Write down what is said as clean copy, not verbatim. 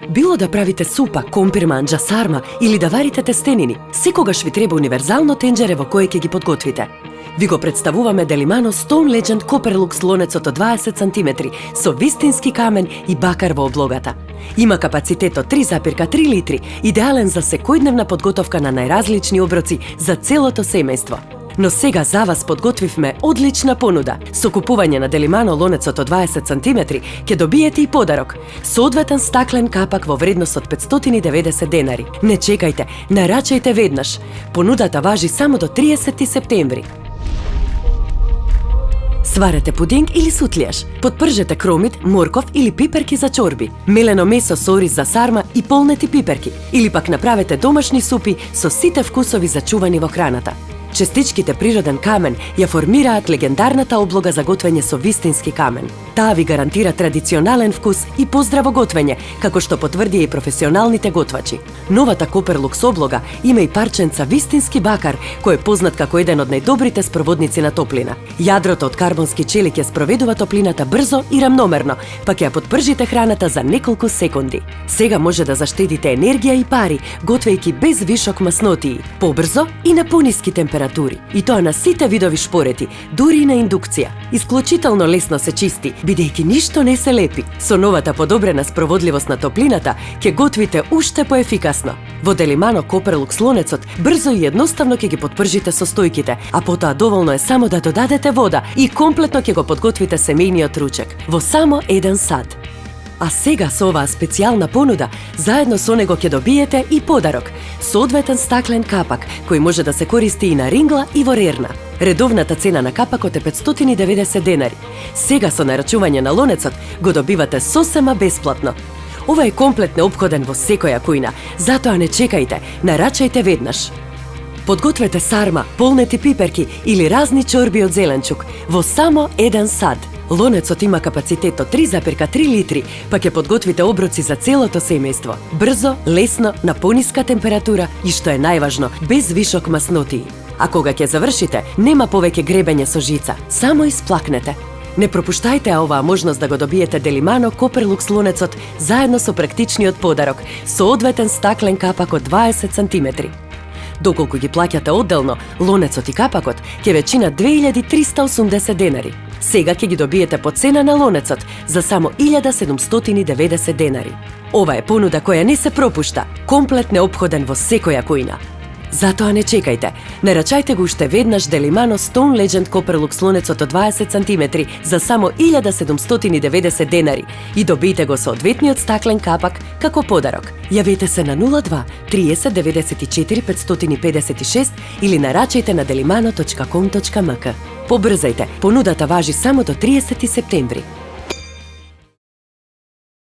Било да правите супа, компир манџа, сарма или да варите тестенини, секогаш ви треба универзално тенџере во кое ќе ги подготвите. Ви го представуваме Деlimano Stone Legend Copperlux лонецот од 20 см со вистински камен и бакар во облогата. Има капацитет од 3,3 литри, идеален за секојдневна подготовка на најразлични оброци за целото семејство. Но сега за вас подготвивме одлична понуда. Со купување на Деlimano лонецот од 20 см ќе добиете и подарок. Соодветен стаклен капак во вредност од 590 денари. Не чекајте, нарачајте веднаш. Понудата важи само до 30 септември. Сварете пудинг или сутлијаш. Подпржете кромит, морков или пиперки за чорби, мелено месо со ориз за сарма и полнети пиперки, или пак направете домашни супи со сите вкусови зачувани во храната. Честичките природен камен ја формираат легендарната облога за готвење со вистински камен. Таа ви гарантира традиционален вкус и поздраво готвење, како што потврдија и професионалните готвачи. Новата Copperlux облога има и парченца вистински бакар, кој е познат како еден од најдобрите спроводници на топлина. Јадрото од карбонски челик ја спроведува топлината брзо и рамномерно, па ќе ја потпржите храната за неколку секунди. Сега може да заштедите енергија и пари, готвејќи без вишок маснотии, побрзо и на пониски температури. И тоа на сите видови шпорети, дури и на индукција. Исклучително лесно се чисти, бидејќи ништо не се лепи. Со новата подобрена спроводливост на топлината, ќе готвите уште поефикасно. Во Delimano Copperlux лонецот брзо и едноставно ќе ги потпржите состојките, а потоа доволно е само да додадете вода и комплетно ќе го подготвите семејниот ручек во само еден сат. А сега со оваа специјална понуда, заедно со него ќе добиете и подарок – соодветен стаклен капак, кој може да се користи и на рингла и во рерна. Редовната цена на капакот е 590 денари. Сега со нарачување на лонецот го добивате сосема бесплатно. Ова е комплет неопходен во секоја кујна, затоа не чекајте, нарачајте веднаш. Подгответе сарма, полнети пиперки или разни чорби од зеленчук во само еден сат. Лонецот има капацитет од 3,3 литри, па ќе подготвите оброци за целото семејство. Брзо, лесно, на пониска температура и што е најважно, без вишок маснотии. А кога ќе завршите, нема повеќе гребење со жица, само исплакнете. Не пропуштајте оваа можност да го добиете Delimano Copperlux лонецот заедно со практичниот подарок, соодветен стаклен капак од 20 см. Доколку ги плаќате одделно, лонецот и капакот ќе ве чинат 2380 денари. Сега ќе ги добиете по цена на лонецот за само 1790 денари. Ова е понуда која не се пропушта, комплет неопходен во секоја кујна. Затоа не чекајте, нарачајте го уште веднаш Delimano Stone Legend Copperlux лонецот од 20 см за само 1790 денари и добијте го соодветниот стаклен капак како подарок. Јавете се на 02 30 94 556 или нарачајте на delimano.com.mk. Побрзајте, понудата важи само до 30 септември.